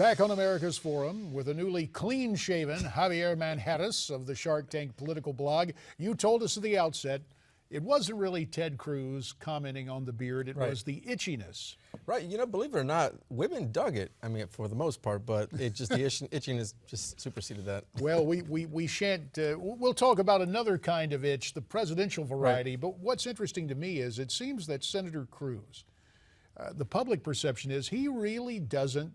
Back on America's Forum with a newly clean-shaven Javier Manjarres of the Shark Tank political blog. You told us at the outset it wasn't really Ted Cruz commenting on the beard, it was the itchiness. Right, you know, believe it or not, women dug it, I mean, for the most part, but it just, the itchiness just superseded that. Well, we shan't, we'll talk about another kind of itch, the presidential variety, but what's interesting to me is it seems that Senator Cruz, the public perception is he really doesn't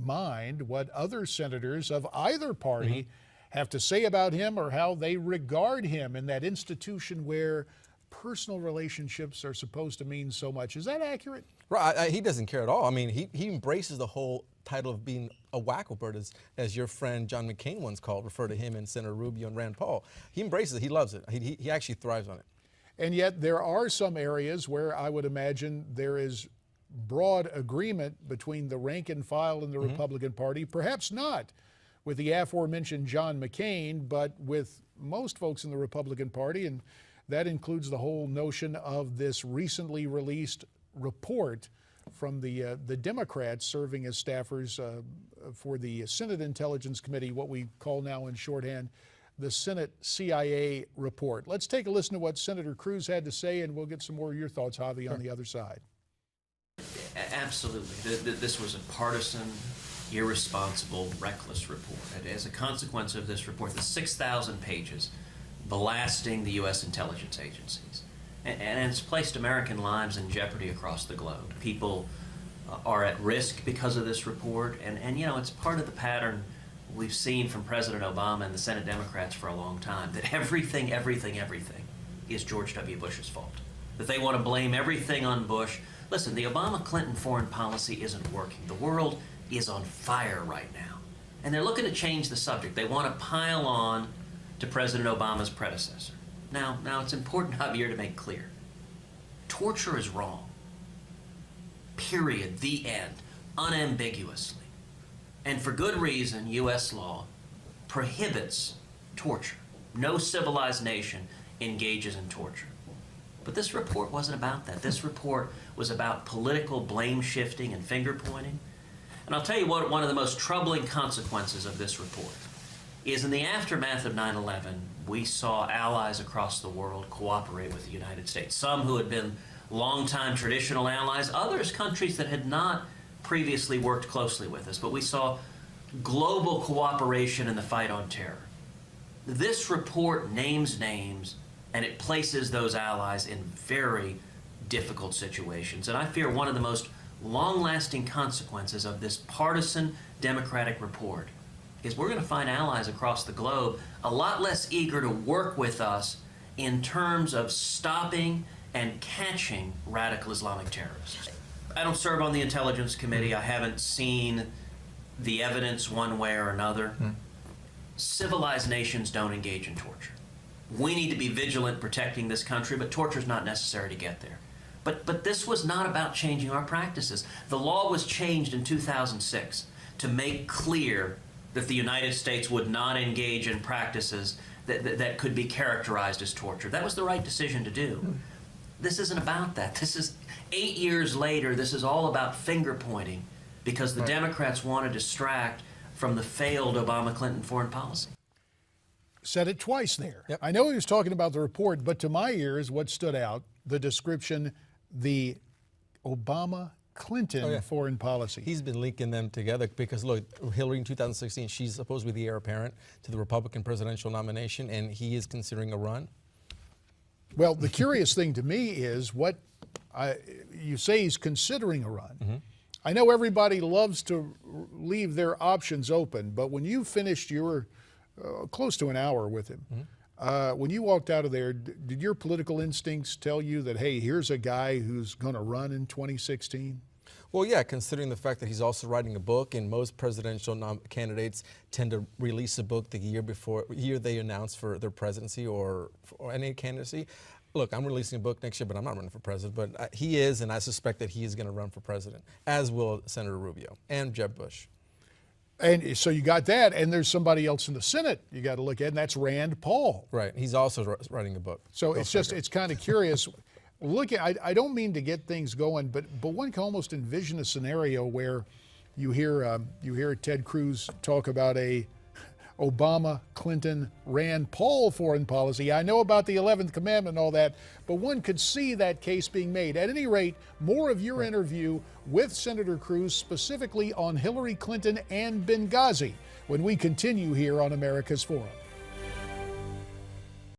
mind what other senators of either party have to say about him or how they regard him in that institution where personal relationships are supposed to mean so much. Is that accurate? Right, he doesn't care at all. I mean, he embraces the whole title of being a wacklebird, as your friend John McCain once called, refer to him and Senator Rubio and Rand Paul. He embraces it, he loves it. He actually thrives on it. And yet there are some areas where I would imagine there is broad agreement between the rank and file in the Republican Party, perhaps not with the aforementioned John McCain, but with most folks in the Republican Party, and that includes the whole notion of this recently released report from the Democrats serving as staffers for the Senate Intelligence Committee, what we call now in shorthand the Senate CIA report. Let's take a listen to what Senator Cruz had to say, and we'll get some more of your thoughts, Javi, on the other side. Absolutely. This was a partisan, irresponsible, reckless report. And as a consequence of this report, the 6,000 pages blasting the U.S. intelligence agencies. And it's placed American lives in jeopardy across the globe. People are at risk because of this report. And you know, it's part of the pattern we've seen from President Obama and the Senate Democrats for a long time, that everything is George W. Bush's fault. That they want to blame everything on Bush. Listen, the Obama-Clinton foreign policy isn't working. The world is on fire right now. And they're looking to change the subject. They want to pile on to President Obama's predecessor. Now it's important, Javier, to make clear. Torture is wrong. Period. The end. Unambiguously. And for good reason, U.S. law prohibits torture. No civilized nation engages in torture. But this report wasn't about that. This report was about political blame shifting and finger pointing. And I'll tell you what, one of the most troubling consequences of this report is in the aftermath of 9/11, we saw allies across the world cooperate with the United States. Some who had been longtime traditional allies, others countries that had not previously worked closely with us. But we saw global cooperation in the fight on terror. This report names names, and it places those allies in very difficult situations. And I fear one of the most long-lasting consequences of this partisan Democratic report is we're going to find allies across the globe a lot less eager to work with us in terms of stopping and catching radical Islamic terrorists. I don't serve on the Intelligence Committee. I haven't seen the evidence one way or another. Civilized nations don't engage in torture. We need to be vigilant protecting this country, but torture is not necessary to get there. But this was not about changing our practices. The law was changed in 2006 to make clear that the United States would not engage in practices that could be characterized as torture. That was the right decision to do. This isn't about that. This is 8 years later, this is all about finger pointing because the Democrats want to distract from the failed Obama-Clinton foreign policy. Said it twice there. I know he was talking about the report, but to my ears, what stood out, the description, the Obama-Clinton foreign policy. He's been linking them together because, look, Hillary in 2016, she's supposed to be the heir apparent to the Republican presidential nomination, and he is considering a run. Well, the curious thing to me is you say he's considering a run. I know everybody loves to leave their options open, but when you finished your close to an hour with him. When you walked out of there, did your political instincts tell you that, hey, here's a guy who's going to run in 2016? Well, yeah, considering the fact that he's also writing a book, and most presidential candidates tend to release a book the year they announce for their presidency or any candidacy. Look, I'm releasing a book next year, but I'm not running for president. But he is, and I suspect that he is going to run for president, as will Senator Rubio and Jeb Bush. And so you got that, and there's somebody else in the Senate you got to look at, and that's Rand Paul. Right. He's also writing a book. So it's kind of curious. Look, I don't mean to get things going, but one can almost envision a scenario where You hear Ted Cruz talk about a Obama, Clinton, Rand Paul foreign policy. I know about the 11th commandment and all that, but one could see that case being made. At any rate, more of your interview with Senator Cruz, specifically on Hillary Clinton and Benghazi, when we continue here on America's Forum.